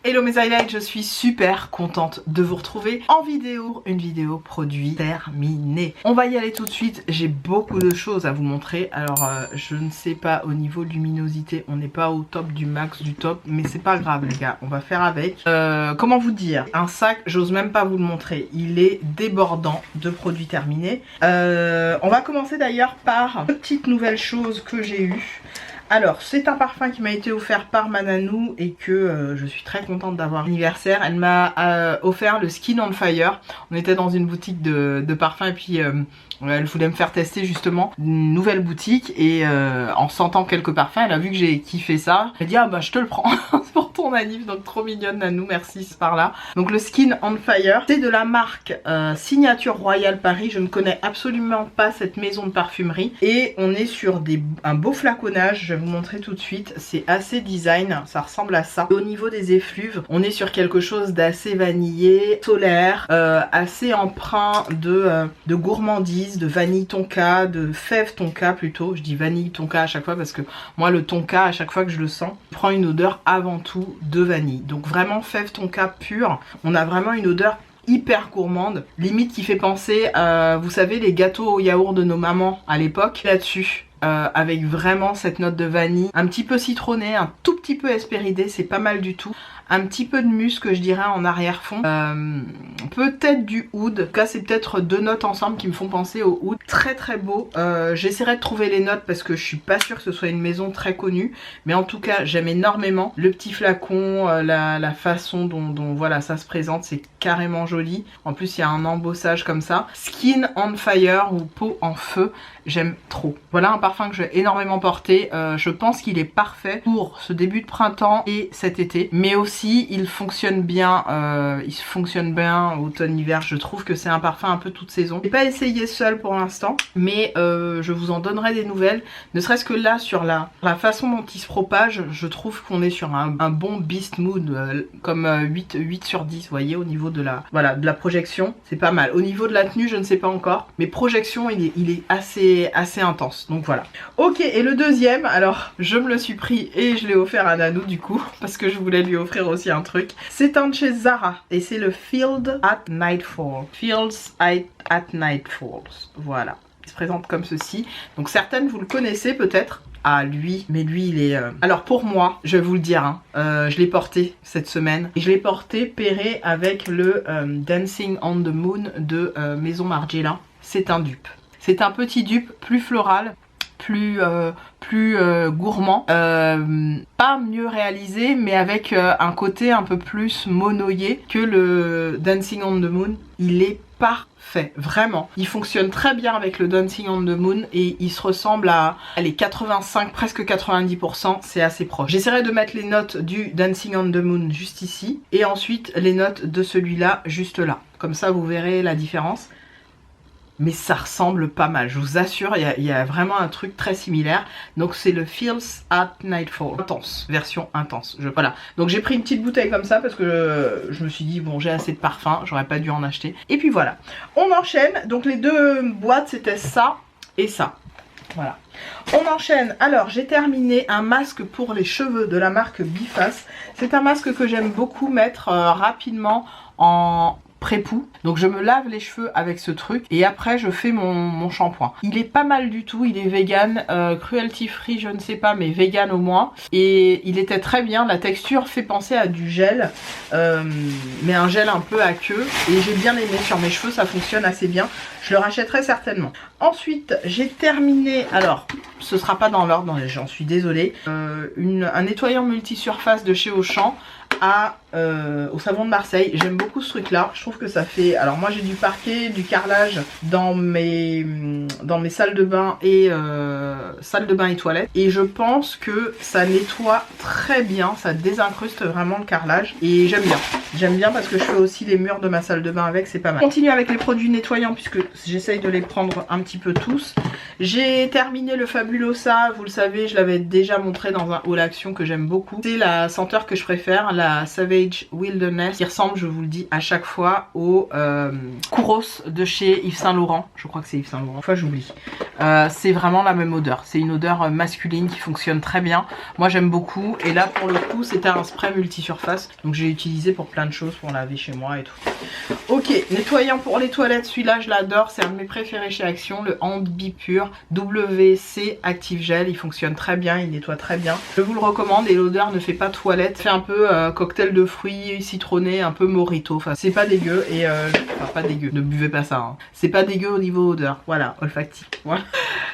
Hello mes highlights, je suis super contente de vous retrouver en vidéo, une vidéo produit terminée. On va y aller tout de suite, j'ai beaucoup de choses à vous montrer. Alors je ne sais pas, au niveau luminosité, on n'est pas au top du max du top, mais c'est pas grave les gars, on va faire avec. Comment vous dire, un sac, j'ose même pas vous le montrer, il est débordant de produits terminés. On va commencer d'ailleurs par une petite nouvelle chose que j'ai eue. Alors, c'est un parfum qui m'a été offert par ma nanou et que je suis très contente d'avoir anniversaire. Elle m'a offert le Skin on Fire. On était dans une boutique de parfums et puis elle voulait me faire tester justement une nouvelle boutique et en sentant quelques parfums, elle a vu que j'ai kiffé ça. Elle a dit ah bah je te le prends pour ton anniv, donc trop mignonne nanou, merci c'est par là. Donc le Skin on Fire, c'est de la marque Signature Royal Paris. Je ne connais absolument pas cette maison de parfumerie et on est sur un beau flaconnage. Je vais vous montrer tout de suite, c'est assez design, ça ressemble à ça. Et au niveau des effluves, on est sur quelque chose d'assez vanillé, solaire, assez empreint de gourmandise, de vanille tonka, de fève tonka plutôt. Je dis vanille tonka à chaque fois parce que moi le tonka, à chaque fois que je le sens, prend une odeur avant tout de vanille. Donc vraiment fève tonka pure, on a vraiment une odeur hyper gourmande, limite qui fait penser vous savez les gâteaux au yaourt de nos mamans à l'époque, là-dessus. Avec vraiment cette note de vanille, un petit peu citronné, un tout petit peu hespéridé, c'est pas mal du tout. Un petit peu de musc, je dirais, en arrière-fond. Peut-être du oud. En tout cas, c'est peut-être deux notes ensemble qui me font penser au oud. Très très beau. J'essaierai de trouver les notes parce que je suis pas sûre que ce soit une maison très connue. Mais en tout cas, j'aime énormément le petit flacon, la façon dont voilà, ça se présente. C'est carrément joli. En plus, il y a un embossage comme ça. Skin on Fire ou peau en feu. J'aime trop. Voilà un parfum que j'ai énormément porté. Je pense qu'il est parfait pour ce début de printemps et cet été. Mais aussi il fonctionne bien, automne-hiver. Je trouve que c'est un parfum un peu toute saison. J'ai pas essayé seul pour l'instant, mais je vous en donnerai des nouvelles. Ne serait-ce que là sur la façon dont il se propage, je trouve qu'on est sur un bon beast mood, comme 8 sur 10, vous voyez, au niveau de la projection. C'est pas mal. Au niveau de la tenue, je ne sais pas encore, mais projection, il est assez intense. Donc voilà. Ok, et le deuxième, alors je me le suis pris et je l'ai offert à Nanou du coup, parce que je voulais lui offrir aussi un truc. C'est un de chez Zara et c'est le Fields at Nightfall. Fields at Nightfall. Voilà. Il se présente comme ceci. Donc certaines vous le connaissez peut-être. Ah lui, mais lui il est... Alors pour moi, je vais vous le dire, hein, je l'ai porté cette semaine. Et je l'ai porté pairé avec le Dancing on the Moon de Maison Margiela. C'est un dupe. C'est un petit dupe plus floral, plus gourmand, pas mieux réalisé, mais avec un côté un peu plus monoïé que le Dancing on the Moon. Il est parfait, vraiment. Il fonctionne très bien avec le Dancing on the Moon et il se ressemble à les 85, presque 90%, c'est assez proche. J'essaierai de mettre les notes du Dancing on the Moon juste ici et ensuite les notes de celui-là juste là. Comme ça vous verrez la différence. Mais ça ressemble pas mal, je vous assure, il y a vraiment un truc très similaire. Donc c'est le Fields at Nightfall, intense, version intense. Voilà, donc j'ai pris une petite bouteille comme ça parce que je me suis dit bon j'ai assez de parfum, j'aurais pas dû en acheter. Et puis voilà, on enchaîne, donc les deux boîtes c'était ça et ça. Voilà, on enchaîne. Alors j'ai terminé un masque pour les cheveux de la marque Biface. C'est un masque que j'aime beaucoup mettre rapidement en pré-poux. Donc je me lave les cheveux avec ce truc et après je fais mon shampoing. Il est pas mal du tout, il est vegan, cruelty free je ne sais pas, mais vegan au moins. Et il était très bien, la texture fait penser à du gel, mais un gel un peu aqueux. Et j'ai bien aimé sur mes cheveux, ça fonctionne assez bien. Je le rachèterai certainement. Ensuite j'ai terminé, alors ce sera pas dans l'ordre, j'en suis désolée, un nettoyant multisurface de chez Auchan au savon de Marseille. J'aime beaucoup ce truc là, je trouve que ça fait... Alors moi j'ai du parquet, du carrelage dans mes salles de bain et toilettes et je pense que ça nettoie très bien, ça désincruste vraiment le carrelage et j'aime bien. J'aime bien parce que je fais aussi les murs de ma salle de bain avec, c'est pas mal. Je continue avec les produits nettoyants puisque j'essaye de les prendre un petit peu tous. J'ai terminé le Fabulosa, vous le savez, je l'avais déjà montré dans un haul action que j'aime beaucoup. C'est la senteur que je préfère, la Savage Wilderness, qui ressemble, je vous le dis à chaque fois, au Kouros de chez Yves Saint Laurent. Je crois que c'est Yves Saint Laurent, enfin j'oublie. C'est vraiment la même odeur, c'est une odeur masculine qui fonctionne très bien. Moi j'aime beaucoup et là pour le coup c'était un spray multisurface, donc j'ai utilisé pour plein de choses, pour laver chez moi et tout. Ok, nettoyant pour les toilettes, celui-là je l'adore, c'est un de mes préférés chez Action, le Hand Bipure WC Active Gel, il fonctionne très bien, il nettoie très bien. Je vous le recommande et l'odeur ne fait pas toilette, fait un peu cocktail de fruits citronné, un peu mojito, enfin c'est pas dégueu et enfin pas dégueu, ne buvez pas ça, hein. C'est pas dégueu au niveau odeur, voilà, olfactif. Voilà.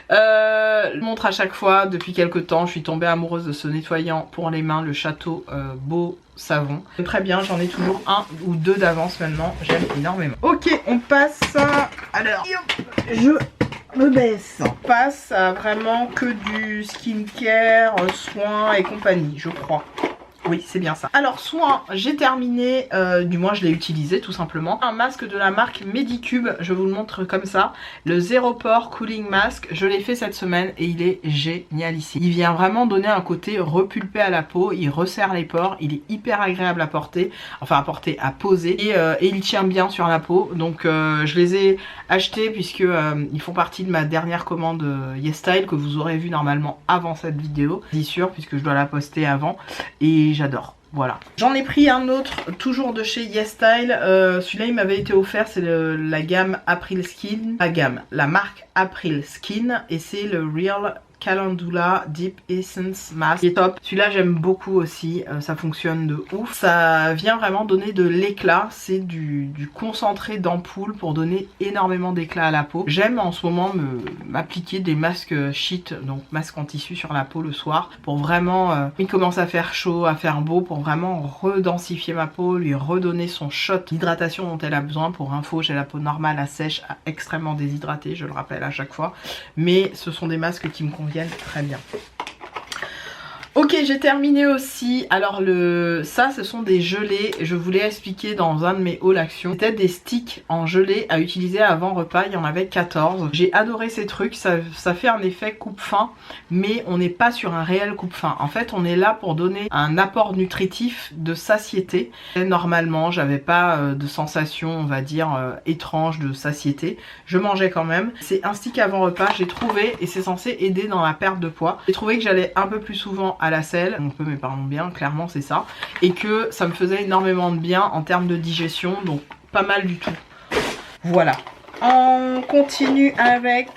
Je montre à chaque fois, depuis quelques temps, je suis tombée amoureuse de ce nettoyant pour les mains, le Château Beau Savon. Très bien, j'en ai toujours un ou deux d'avance maintenant, j'aime énormément. Ok, on passe, alors, je me baisse. On passe à vraiment que du skincare, soins et compagnie, je crois. Oui, c'est bien ça. Alors, soin, j'ai terminé, du moins je l'ai utilisé tout simplement. Un masque de la marque Medicube, je vous le montre comme ça. Le Zero Pore Cooling Mask, je l'ai fait cette semaine et il est génial ici. Il vient vraiment donner un côté repulpé à la peau, il resserre les pores, il est hyper agréable à porter, enfin à porter, à poser. Et il tient bien sur la peau, donc je les ai achetés puisque ils font partie de ma dernière commande YesStyle que vous aurez vu normalement avant cette vidéo. J'y suis sûre puisque je dois la poster avant et j'adore. Voilà. J'en ai pris un autre, toujours de chez YesStyle. Celui-là, il m'avait été offert. C'est la gamme April Skin. La marque April Skin. Et c'est le Real Calendula Deep Essence Mask. Il est top. Celui-là, j'aime beaucoup aussi. Ça fonctionne de ouf. Ça vient vraiment donner de l'éclat. C'est du concentré d'ampoule pour donner énormément d'éclat à la peau. J'aime en ce moment m'appliquer des masques sheet, donc masques en tissu sur la peau le soir, pour vraiment, il commence à faire chaud, à faire beau, pour vraiment redensifier ma peau, lui redonner son shot d'hydratation dont elle a besoin. Pour info, j'ai la peau normale à sèche, à extrêmement déshydratée, je le rappelle à chaque fois. Mais ce sont des masques qui me conviennent très bien. Ok, j'ai terminé aussi. Alors ça, ce sont des gelées. Je vous l'ai expliqué dans un de mes hauls action. C'était des sticks en gelée à utiliser avant repas. Il y en avait 14. J'ai adoré ces trucs. Ça fait un effet coupe-faim, mais on n'est pas sur un réel coupe-faim. En fait, on est là pour donner un apport nutritif de satiété. Et normalement, j'avais pas de sensation, on va dire, étrange de satiété. Je mangeais quand même. C'est un stick avant repas, j'ai trouvé, et c'est censé aider dans la perte de poids. J'ai trouvé que j'allais un peu plus souvent à la selle, on peut mais parlons bien, clairement c'est ça, et que ça me faisait énormément de bien en termes de digestion, donc pas mal du tout. Voilà. On continue avec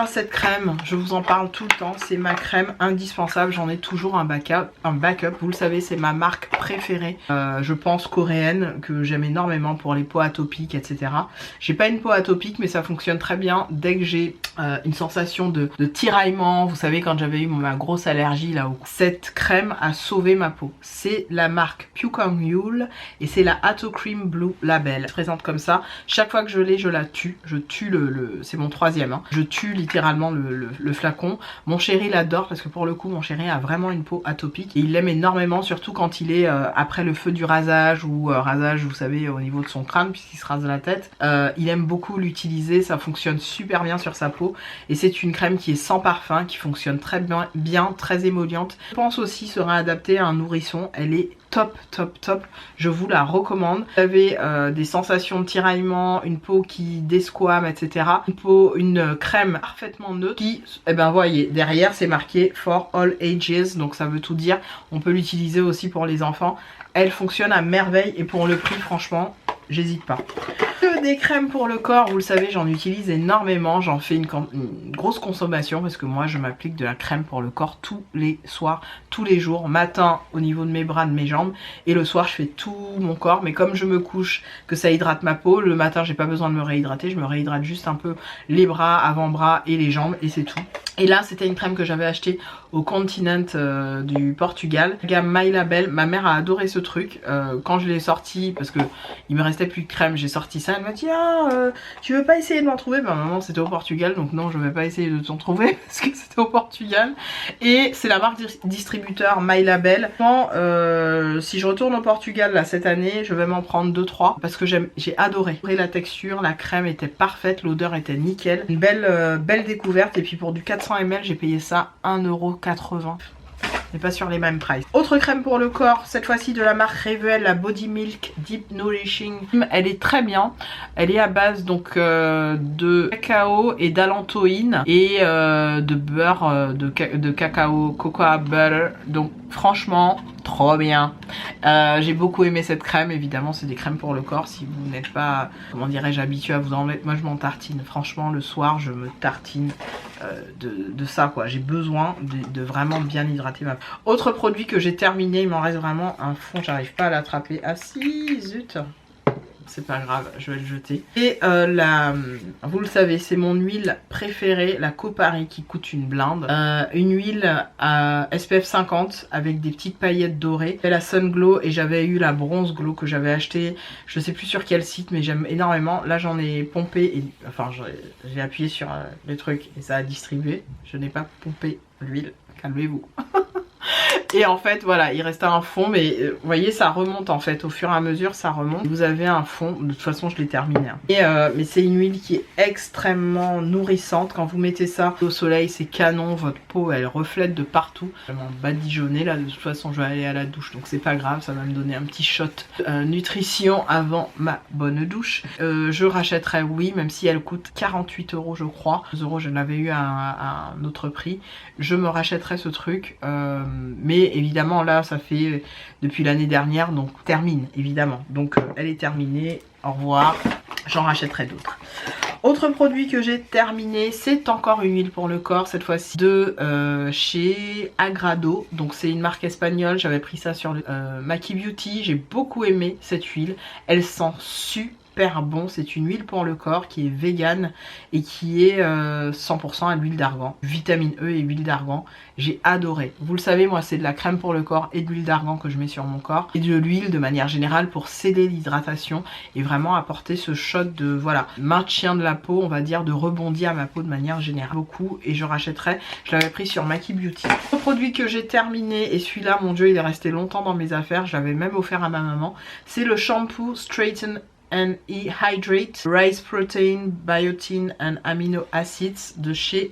cette crème, je vous en parle tout le temps, c'est ma crème indispensable, j'en ai toujours un backup, vous le savez, c'est ma marque préférée, je pense coréenne, que j'aime énormément pour les peaux atopiques, etc. J'ai pas une peau atopique, mais ça fonctionne très bien dès que j'ai une sensation de tiraillement, vous savez, quand j'avais eu ma grosse allergie là, cette crème a sauvé ma peau. C'est la marque Pyukangul et c'est la Ato Cream Blue Label. Elle se présente comme ça, chaque fois que je la tue, c'est mon troisième, hein. Je tue littéralement le flacon. Mon chéri l'adore parce que pour le coup mon chéri a vraiment une peau atopique et il l'aime énormément, surtout quand il est après le feu du rasage ou rasage, vous savez, au niveau de son crâne puisqu'il se rase la tête. Il aime beaucoup l'utiliser, ça fonctionne super bien sur sa peau et c'est une crème qui est sans parfum, qui fonctionne très bien, très émolliente. Je pense aussi sera adaptée à un nourrisson, elle est top, je vous la recommande. Vous avez des sensations de tiraillement, une peau qui desquame, etc. Une crème parfaitement neutre qui, eh ben voyez, derrière c'est marqué for all ages, donc ça veut tout dire. On peut l'utiliser aussi pour les enfants. Elle fonctionne à merveille et pour le prix, franchement, j'hésite pas. Des crèmes pour le corps, vous le savez, j'en utilise énormément, j'en fais une grosse consommation parce que moi je m'applique de la crème pour le corps tous les soirs, tous les jours, matin au niveau de mes bras, de mes jambes, et le soir je fais tout mon corps, mais comme je me couche, que ça hydrate ma peau, le matin j'ai pas besoin de me réhydrater, je me réhydrate juste un peu les bras, avant-bras et les jambes et c'est tout. Et là c'était une crème que j'avais achetée au continent du Portugal. La gamme My Label, ma mère a adoré ce truc. Quand je l'ai sorti, parce que il me restait plus de crème, j'ai sorti ça. Elle m'a dit tu veux pas essayer de m'en trouver? Bah maman, c'était au Portugal, donc non, je vais pas essayer de t'en trouver parce que c'était au Portugal. Et c'est la marque distributeur My Label. Si je retourne au Portugal là cette année, je vais m'en prendre 2-3 parce que j'ai adoré. La texture, la crème était parfaite, l'odeur était nickel. Une belle découverte. Et puis pour du 400 ml, j'ai payé ça 1,80 €. Mais pas sur les mêmes prices. Autre crème pour le corps, cette fois-ci de la marque Revel, la Body Milk Deep Nourishing. Elle est très bien. Elle est à base donc de cacao et d'alantoïne et de beurre de cacao, cocoa butter. Donc franchement, trop bien. J'ai beaucoup aimé cette crème. Évidemment, c'est des crèmes pour le corps. Si vous n'êtes pas, comment dirais-je, habitué à vous en mettre, moi je m'en tartine. Franchement, le soir, je me tartine de ça, quoi. J'ai besoin de vraiment bien hydrater ma peau. Autre produit que j'ai terminé, il m'en reste vraiment un fond, j'arrive pas à l'attraper. Ah si, zut. C'est pas grave, je vais le jeter. Et vous le savez, c'est mon huile préférée, la Copari, qui coûte une blinde. Une huile à SPF 50 avec des petites paillettes dorées. C'est la Sun Glow et j'avais eu la Bronze Glow que j'avais acheté, je sais plus sur quel site, mais j'aime énormément. Là j'en ai pompé, et enfin j'ai appuyé sur le truc et ça a distribué. Je n'ai pas pompé l'huile, calmez-vous. Et en fait voilà, il restait un fond, mais vous voyez, ça remonte en fait, au fur et à mesure ça remonte. Vous avez un fond, de toute façon je l'ai terminé. Mais c'est une huile qui est extrêmement nourrissante. Quand vous mettez ça au soleil, c'est canon, votre peau elle reflète de partout. Vraiment badigeonné là, de toute façon je vais aller à la douche, donc c'est pas grave, ça va me donner un petit shot nutrition avant ma bonne douche. Je rachèterai, oui, même si elle coûte 48 € je crois. 2 € je l'avais eu à un autre prix. Je me rachèterai ce truc, mais évidemment là ça fait depuis l'année dernière, donc termine évidemment, donc elle est terminée, au revoir, j'en rachèterai d'autres. Autre produit que j'ai terminé, c'est encore une huile pour le corps, cette fois-ci de chez Agrado. Donc c'est une marque espagnole, j'avais pris ça sur Maki Beauty, j'ai beaucoup aimé cette huile, elle sent super bon. C'est une huile pour le corps qui est vegan et qui est 100% à l'huile d'argan, vitamine E et huile d'argan. J'ai adoré. Vous le savez, moi c'est de la crème pour le corps et de l'huile d'argan que je mets sur mon corps, et de l'huile de manière générale pour céder l'hydratation et vraiment apporter ce shot de voilà, maintien de la peau, on va dire, de rebondi à ma peau de manière générale. Beaucoup, et je rachèterai. Je l'avais pris sur Maki Beauty. Le produit que j'ai terminé, et celui-là mon dieu il est resté longtemps dans mes affaires, je l'avais même offert à ma maman, c'est le shampoo Straighten and Hydrate Rice Protein, Biotin and Amino Acids de chez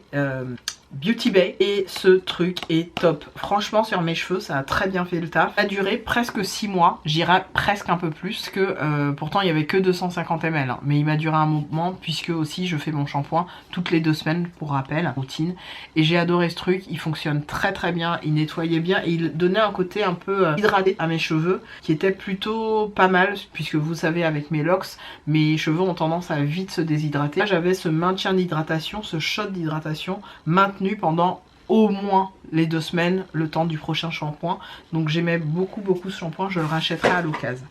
Beauty Bay, et ce truc est top. Franchement sur mes cheveux ça a très bien fait le taf. Ça a duré presque 6 mois, j'irai presque un peu plus que pourtant il y avait que 250 ml hein, mais il m'a duré un moment puisque aussi je fais mon shampoing toutes les 2 semaines pour rappel, routine, et j'ai adoré ce truc. Il fonctionne très très bien, il nettoyait bien et il donnait un côté un peu hydraté à mes cheveux qui était plutôt pas mal, puisque vous savez avec mes locks mes cheveux ont tendance à vite se déshydrater. Là j'avais ce maintien d'hydratation, ce shot d'hydratation maintenu pendant au moins les 2 semaines, le temps du prochain shampoing. Donc j'aimais beaucoup ce shampoing, je le rachèterai à l'occasion.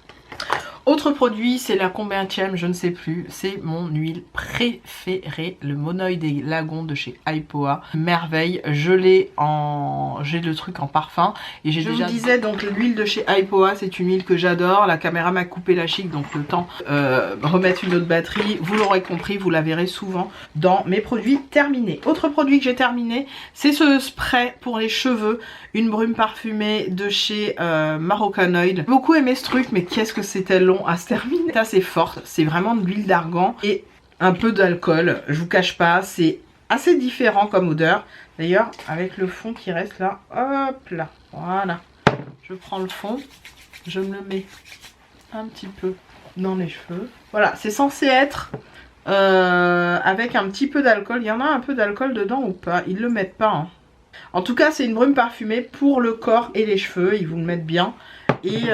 Autre produit, c'est la combienième, je ne sais plus, c'est mon huile préférée, le Monoï des Lagons de chez Aipoa. Merveille, j'ai le truc en parfum et j'ai déjà... Je vous disais donc l'huile de chez Aipoa, c'est une huile que j'adore. La caméra m'a coupé la chic, donc le temps remettre une autre batterie. Vous l'aurez compris, vous la verrez souvent dans mes produits terminés. Autre produit que j'ai terminé, c'est ce spray pour les cheveux, une brume parfumée de chez Maroccanoil. J'ai beaucoup aimé ce truc, mais qu'est-ce que c'était long à se terminer. C'est assez forte, c'est vraiment de l'huile d'argan et un peu d'alcool, je vous cache pas, c'est assez différent comme odeur. D'ailleurs avec le fond qui reste là, hop là, voilà, je prends le fond, je me le mets un petit peu dans les cheveux. Voilà, c'est censé être avec un petit peu d'alcool. Il y en a un peu d'alcool dedans ou pas? Ils le mettent pas hein. En tout cas c'est une brume parfumée pour le corps et les cheveux, ils vous le mettent bien. Et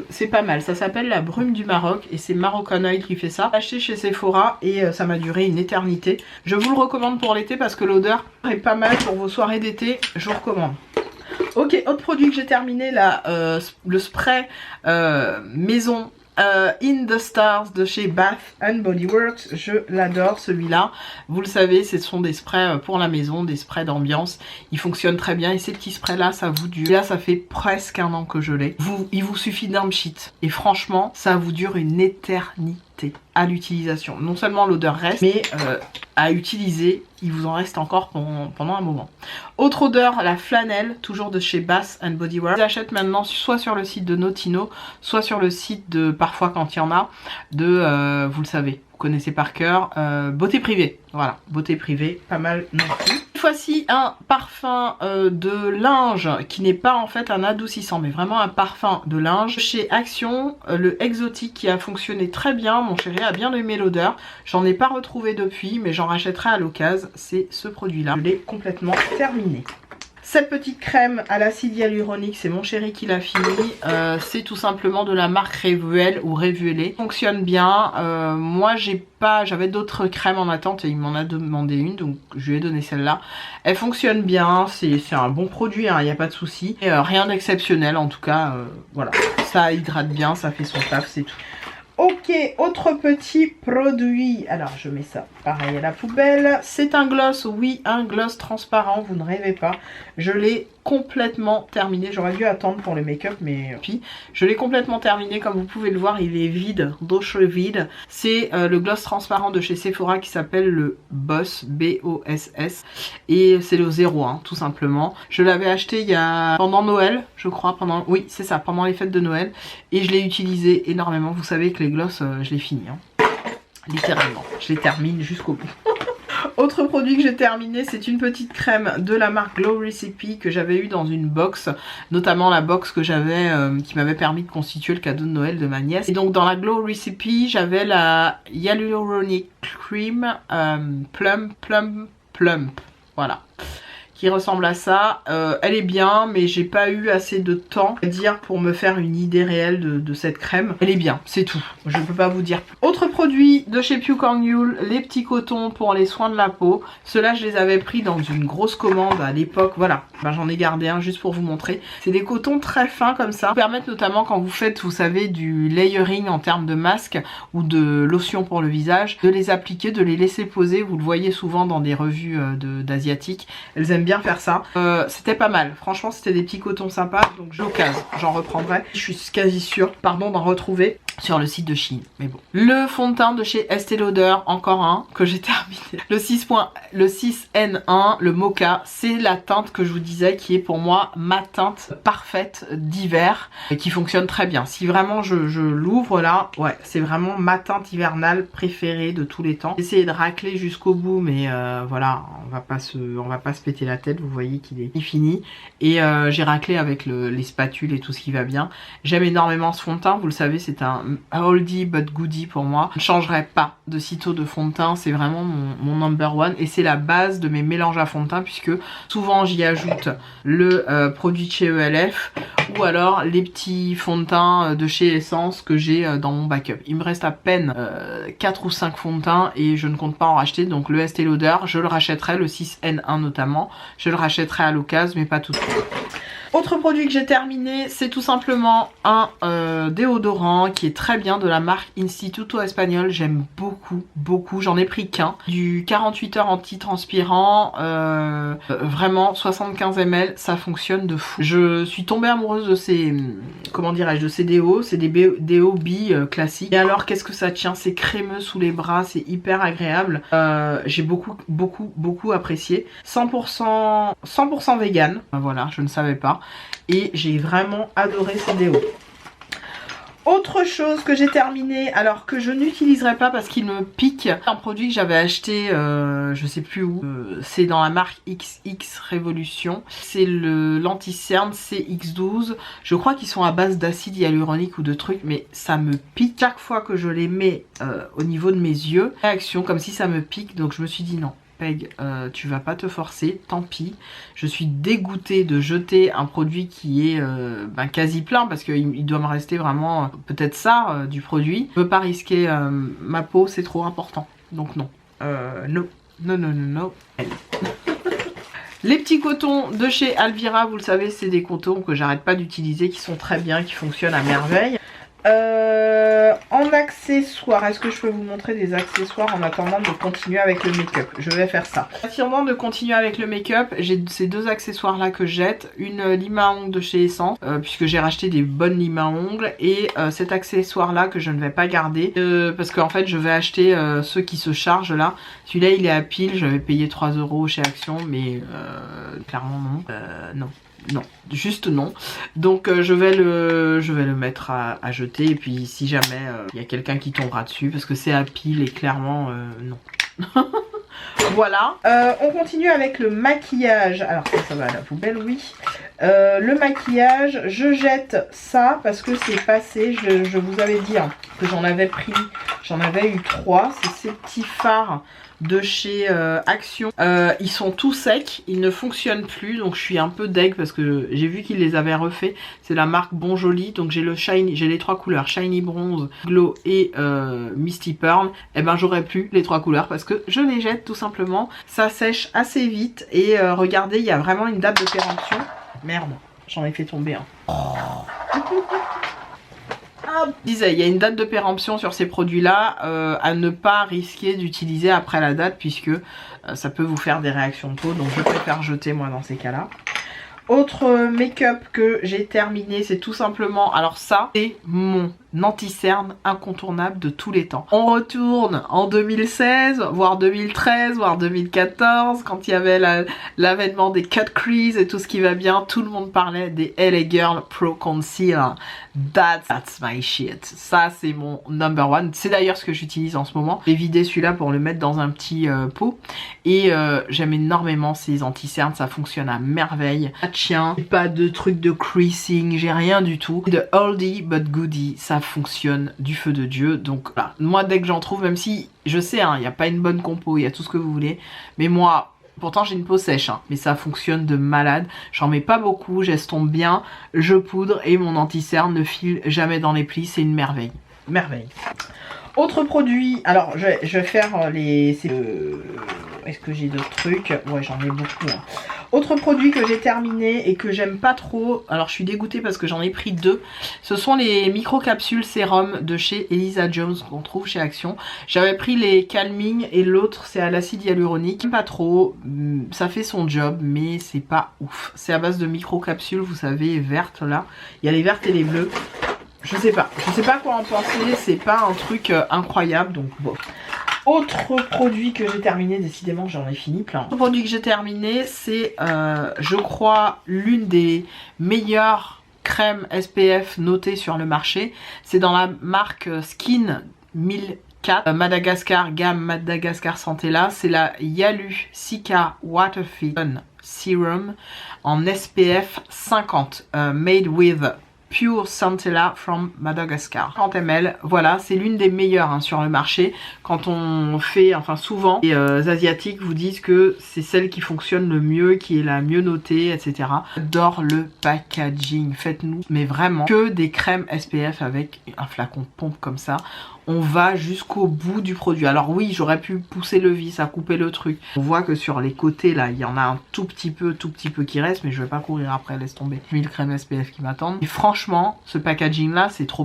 c'est pas mal, ça s'appelle la brume du Maroc et c'est Maroccanoil qui fait ça. J'ai acheté chez Sephora et ça m'a duré une éternité. Je vous le recommande pour l'été parce que l'odeur est pas mal pour vos soirées d'été, je vous recommande. Ok, autre produit que j'ai terminé là, le spray maison In the Stars de chez Bath and Body Works. Je l'adore celui-là. Vous le savez, ce sont des sprays pour la maison, des sprays d'ambiance. Ils fonctionnent très bien et ces petits sprays là, ça vous dure. Et là, ça fait presque un an que je l'ai. Il vous suffit d'un pchit. Et franchement, ça vous dure une éternité à l'utilisation. Non seulement l'odeur reste, mais à utiliser, il vous en reste encore pendant un moment. Autre odeur, la flanelle, toujours de chez Bath and Body Works. Je l'achète maintenant soit sur le site de Notino, soit sur le site de, parfois quand il y en a, de, vous le savez, vous connaissez par cœur, Beauté Privée. Voilà, Beauté Privée, pas mal non plus. Cette fois-ci, un parfum de linge qui n'est pas en fait un adoucissant, mais vraiment un parfum de linge. Chez Action, le exotique qui a fonctionné très bien. Mon chéri a bien aimé l'odeur. J'en ai pas retrouvé depuis, mais j'en rachèterai à l'occasion. C'est ce produit-là. Je l'ai complètement terminé. Cette petite crème à l'acide hyaluronique, c'est mon chéri qui l'a fini. C'est tout simplement de la marque Revuel ou Revuelé. Fonctionne bien. Moi, j'avais d'autres crèmes en attente et il m'en a demandé une, donc je lui ai donné celle-là. Elle fonctionne bien, c'est un bon produit, il n'y a pas de souci. Rien d'exceptionnel en tout cas, voilà. Ça hydrate bien, ça fait son taf, c'est tout. Ok, autre petit produit. Alors, je mets ça pareil à la poubelle. C'est un gloss, oui, un gloss transparent, vous ne rêvez pas. Je l'ai complètement terminé. J'aurais dû attendre pour le make-up, mais puis je l'ai complètement terminé. Comme vous pouvez le voir, il est vide, d'oche vide. C'est le gloss transparent de chez Sephora qui s'appelle le Boss, B-O-S-S. Et c'est le 01, tout simplement. Je l'avais acheté pendant Noël, je crois. Oui, c'est ça, pendant les fêtes de Noël. Et je l'ai utilisé énormément. Vous savez que les gloss, je les finis. Hein. Littéralement, je les termine jusqu'au bout. Autre produit que j'ai terminé, c'est une petite crème de la marque Glow Recipe que j'avais eu dans une box, notamment la box que j'avais qui m'avait permis de constituer le cadeau de Noël de ma nièce. Et donc dans la Glow Recipe, j'avais la Hyaluronic Cream Plump, voilà, qui ressemble à ça. Elle est bien, mais j'ai pas eu assez de temps à dire pour me faire une idée réelle de cette crème. Elle est bien, c'est tout. Je ne peux pas vous dire plus. Autre produit de chez Puke Yule, les petits cotons pour les soins de la peau. Ceux-là, je les avais pris dans une grosse commande à l'époque. Voilà, j'en ai gardé un juste pour vous montrer. C'est des cotons très fins comme ça. Ils permettent notamment quand vous faites, vous savez, du layering en termes de masque ou de lotion pour le visage, de les appliquer, de les laisser poser. Vous le voyez souvent dans des revues d'asiatiques. Elles aiment bien faire ça. C'était pas mal. Franchement, c'était des petits cotons sympas. Donc j'ai l'occasion, j'en reprendrai. Je suis quasi sûre, d'en retrouver sur le site de Shein. Mais bon. Le fond de teint de chez Estée Lauder, encore un que j'ai terminé. Le 6N1, le Mocha, c'est la teinte que je vous disais qui est pour moi ma teinte parfaite d'hiver et qui fonctionne très bien. Si vraiment je l'ouvre là, ouais, c'est vraiment ma teinte hivernale préférée de tous les temps. J'ai essayé de racler jusqu'au bout, mais voilà, on va pas se péter la tête. Vous voyez qu'il est fini. Et j'ai raclé avec les spatules et tout ce qui va bien. J'aime énormément ce fond de teint. Vous le savez, c'est un oldie but goodie pour moi. Je ne changerai pas de sitôt de fond de teint. C'est vraiment mon number one. Et c'est la base de mes mélanges à fond de teint puisque souvent j'y ajoute le produit de chez ELF ou alors les petits fonds de teint de chez Essence que j'ai dans mon backup. Il me reste à peine 4 ou 5 fonds de teint et je ne compte pas en racheter. Donc le Estée Lauder, je le rachèterai, le 6N1 notamment. Je le rachèterai à l'occasion mais pas tout de suite. Autre produit que j'ai terminé, c'est tout simplement un déodorant qui est très bien de la marque Instituto Espagnol. J'aime beaucoup. J'en ai pris qu'un. Du 48 heures anti-transpirant. Vraiment 75 ml, ça fonctionne de fou. Je suis tombée amoureuse de ces, comment dirais-je, de ces déos. C'est des déos bi classiques. Et alors, qu'est-ce que ça tient? C'est crémeux sous les bras, c'est hyper agréable. J'ai beaucoup apprécié. 100% vegan. Voilà, je ne savais pas. Et j'ai vraiment adoré ce déo. Autre chose que j'ai terminé, alors que je n'utiliserai pas parce qu'il me pique, un produit que j'avais acheté, je sais plus où, c'est dans la marque XX Révolution, c'est l'anti-cerne CX12, je crois qu'ils sont à base d'acide hyaluronique ou de trucs, mais ça me pique chaque fois que je les mets au niveau de mes yeux, réaction comme si ça me pique, donc je me suis dit non. Tu vas pas te forcer, tant pis. Je suis dégoûtée de jeter un produit qui est quasi plein parce qu'il doit me rester vraiment peut-être ça du produit. Je veux pas risquer ma peau, c'est trop important. Donc non. Non. Les petits cotons de chez Alvira, vous le savez, c'est des cotons que j'arrête pas d'utiliser, qui sont très bien, qui fonctionnent à merveille. En accessoires, est-ce que je peux vous montrer des accessoires en attendant de continuer avec le make-up? Je vais faire ça. En attendant de continuer avec le make-up, j'ai ces deux accessoires là que je jette. Une lime à ongles de chez Essence, puisque j'ai racheté des bonnes limes à ongles. Et cet accessoire là que je ne vais pas garder, parce qu'en fait je vais acheter ceux qui se chargent là. Celui-là il est à pile, je vais payer 3 € chez Action, mais clairement non. Non. Non, juste non. Donc je vais le mettre à jeter. Et puis si jamais il y a quelqu'un qui tombera dessus, parce que c'est à pile et clairement non. Voilà. On continue avec le maquillage. Alors ça va à la poubelle, oui. Le maquillage, je jette ça parce que c'est passé. Je vous avais dit hein, que j'en avais pris. J'en avais eu 3. C'est ces petits fards de chez Action. Ils sont tout secs, ils ne fonctionnent plus, donc je suis un peu deg parce que j'ai vu qu'ils les avaient refaits. C'est la marque Bon Joli, donc j'ai le shiny, j'ai les 3 couleurs, Shiny Bronze, Glow et Misty Pearl. Et ben j'aurais pu les 3 couleurs parce que je les jette tout simplement. Ça sèche assez vite et regardez, il y a vraiment une date de péremption. Merde, j'en ai fait tomber un. Je disais, il y a une date de péremption sur ces produits-là à ne pas risquer d'utiliser après la date puisque ça peut vous faire des réactions de peau. Donc je préfère jeter moi dans ces cas-là. Autre make-up que j'ai terminé, c'est tout simplement... Alors ça, c'est mon anti-cerne incontournable de tous les temps. On retourne en 2016, voire 2013, voire 2014, quand il y avait l'avènement des cut crease et tout ce qui va bien. Tout le monde parlait des LA Girl Pro Concealer. That's my shit. Ça, c'est mon number one. C'est d'ailleurs ce que j'utilise en ce moment. J'ai vidé celui-là pour le mettre dans un petit pot. Et j'aime énormément ces anti-cernes. Ça fonctionne à merveille. Pas de chien, pas de truc de creasing, j'ai rien du tout. De oldie but goodie, ça fonctionne du feu de Dieu. Donc voilà, moi dès que j'en trouve, même si je sais, il n'y a pas une bonne compo, il y a tout ce que vous voulez. Mais moi... Pourtant j'ai une peau sèche, hein, mais ça fonctionne de malade. J'en mets pas beaucoup, j'estompe bien, je poudre et mon anti-cerne ne file jamais dans les plis. C'est une merveille. Merveille. Autre produit, alors je vais faire les... Est-ce que j'ai d'autres trucs? Ouais, j'en ai beaucoup. Hein. Autre produit que j'ai terminé et que j'aime pas trop, alors je suis dégoûtée parce que j'en ai pris 2. Ce sont les micro-capsules sérum de chez Elisa Jones qu'on trouve chez Action. J'avais pris les Calming et l'autre c'est à l'acide hyaluronique. Pas trop, ça fait son job mais c'est pas ouf. C'est à base de micro-capsules, vous savez, vertes là. Il y a les vertes et les bleues. Je sais pas quoi en penser, c'est pas un truc incroyable donc bon. Autre produit que j'ai terminé, décidément j'en ai fini plein. Autre produit que j'ai terminé, c'est je crois l'une des meilleures crèmes SPF notées sur le marché. C'est dans la marque Skin 1004 Madagascar, gamme Madagascar Centella. C'est la Yalu Cica Water Fit Serum en SPF 50 made with Pure Centella from Madagascar. 30 ml, voilà, c'est l'une des meilleures hein, sur le marché. Quand on fait, enfin souvent, les Asiatiques vous disent que c'est celle qui fonctionne le mieux, qui est la mieux notée, etc. J'adore le packaging. Faites-nous, mais vraiment, que des crèmes SPF avec un flacon pompe comme ça. On va jusqu'au bout du produit. Alors oui, j'aurais pu pousser le vis à couper le truc. On voit que sur les côtés là, il y en a un tout petit peu qui reste, mais je vais pas courir après, laisse tomber. 1000 crèmes SPF qui m'attendent. Et franchement, ce packaging là, c'est trop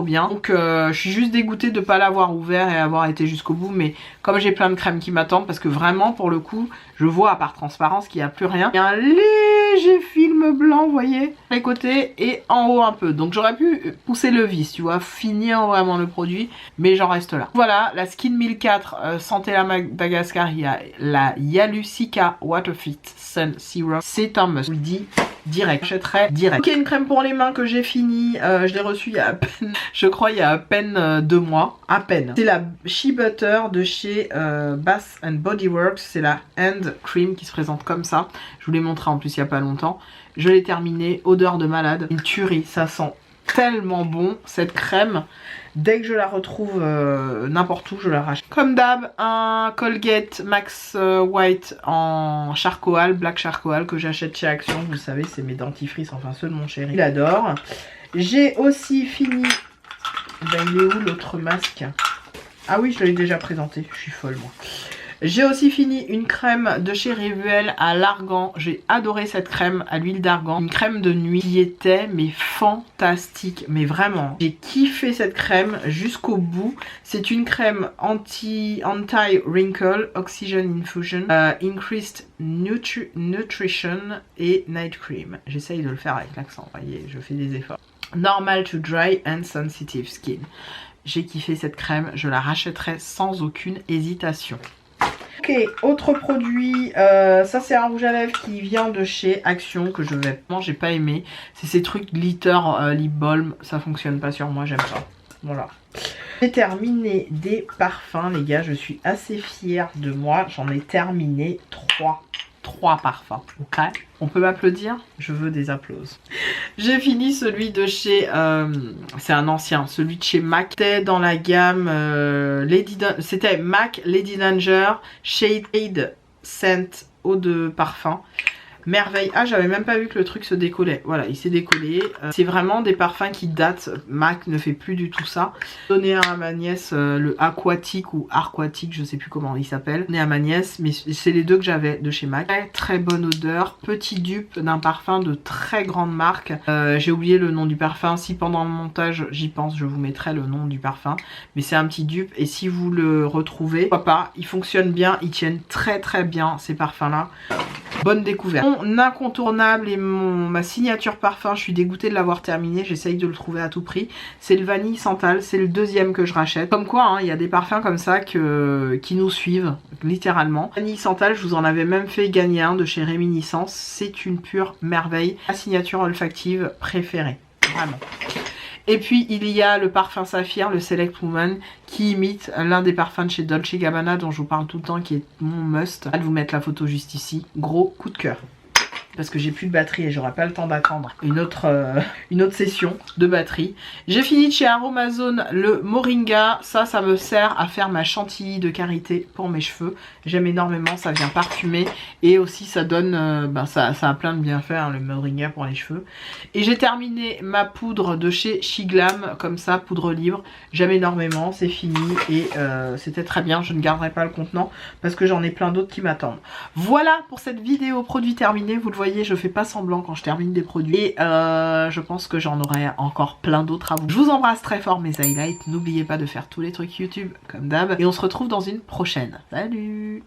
bien. Donc je suis juste dégoûtée de pas l'avoir ouvert et avoir été jusqu'au bout, mais comme j'ai plein de crèmes qui m'attendent, parce que vraiment pour le coup, je vois à part transparence qu'il n'y a plus rien. Il y a un léger film blanc, vous voyez, les côtés et en haut un peu. Donc j'aurais pu pousser le vis, tu vois, finir vraiment le produit. Mais j'en reste là. Voilà, la Skin 1004 Centella Madagascar, il y a la Yalu Cica Water Fit Sun Serum. C'est un must, je vous le dis direct. J'achèterai direct. Ok, une crème pour les mains que j'ai fini. Je l'ai reçue il y a à peine, je crois il y a à peine 2 mois. À peine. C'est la Shea Butter de chez Bath and Body Works. C'est la Hand Cream qui se présente comme ça. Je vous l'ai montré en plus il y a pas longtemps. Je l'ai terminée, odeur de malade. Une tuerie, ça sent tellement bon cette crème. Dès que je la retrouve n'importe où, je la rachète. Comme d'hab, un Colgate Max White en charcoal, black charcoal, que j'achète chez Action. Vous savez, c'est mes dentifrices, enfin ceux de mon chéri. Il adore. J'ai aussi fini... Ben, il est où l'autre masque? Ah oui, je l'avais déjà présenté. Je suis folle, moi. J'ai aussi fini une crème de chez Rivuel à l'argan. J'ai adoré cette crème à l'huile d'argan. Une crème de nuit qui était mais fantastique. Mais vraiment, j'ai kiffé cette crème jusqu'au bout. C'est une crème anti-wrinkle, oxygen infusion, increased nutrition et night cream. J'essaye de le faire avec l'accent, vous voyez, je fais des efforts. Normal to dry and sensitive skin. J'ai kiffé cette crème, je la rachèterai sans aucune hésitation. Ok, autre produit, ça c'est un rouge à lèvres qui vient de chez Action que j'ai pas aimé. C'est ces trucs glitter lip balm, ça fonctionne pas sur moi, j'aime pas. Voilà. J'ai terminé des parfums les gars, je suis assez fière de moi, j'en ai terminé 3 parfums, ok. On peut m'applaudir? Je veux des applaudissements. J'ai fini celui de chez... c'est un ancien, celui de chez MAC. C'était dans la gamme c'était MAC Lady Danger Shade Scent Eau de parfum. Merveille. Ah, j'avais même pas vu que le truc se décollait. Voilà, il s'est décollé. C'est vraiment des parfums qui datent. MAC ne fait plus du tout ça. Donné à ma nièce le aquatique ou aquatique, je sais plus comment il s'appelle. Donné à ma nièce, mais c'est les deux que j'avais de chez MAC. Très, très bonne odeur. Petit dupe d'un parfum de très grande marque. J'ai oublié le nom du parfum. Si pendant le montage j'y pense, je vous mettrai le nom du parfum. Mais c'est un petit dupe et si vous le retrouvez, pourquoi pas, ils fonctionnent bien. Ils tiennent très très bien ces parfums là. Bonne découverte. Mon incontournable et ma signature parfum, je suis dégoûtée de l'avoir terminé, j'essaye de le trouver à tout prix. C'est le Vanille Santal, c'est le deuxième que je rachète. Comme quoi, hein, il y a des parfums comme ça qui nous suivent, littéralement. Vanille Santal, je vous en avais même fait gagner un de chez Réminiscence. C'est une pure merveille. Ma signature olfactive préférée, vraiment. Et puis il y a le parfum Saphir, le Select Woman, qui imite l'un des parfums de chez Dolce & Gabbana dont je vous parle tout le temps, qui est mon must. Je vais vous mettre la photo juste ici. Gros coup de cœur. Parce que j'ai plus de batterie et j'aurai pas le temps d'attendre une autre session de batterie. J'ai fini de chez Aromazone le Moringa. Ça me sert à faire ma chantilly de karité pour mes cheveux. J'aime énormément, ça vient parfumer. Et aussi ça donne, ça a plein de bienfaits, hein, le Moringa pour les cheveux. Et j'ai terminé ma poudre de chez Shiglam, comme ça, poudre libre. J'aime énormément, c'est fini. Et c'était très bien, je ne garderai pas le contenant parce que j'en ai plein d'autres qui m'attendent. Voilà pour cette vidéo produit terminé. Vous le voyez, je fais pas semblant quand je termine des produits. Et je pense que j'en aurai encore plein d'autres à vous. Je vous embrasse très fort mes highlights. N'oubliez pas de faire tous les trucs YouTube comme d'hab. Et on se retrouve dans une prochaine. Salut!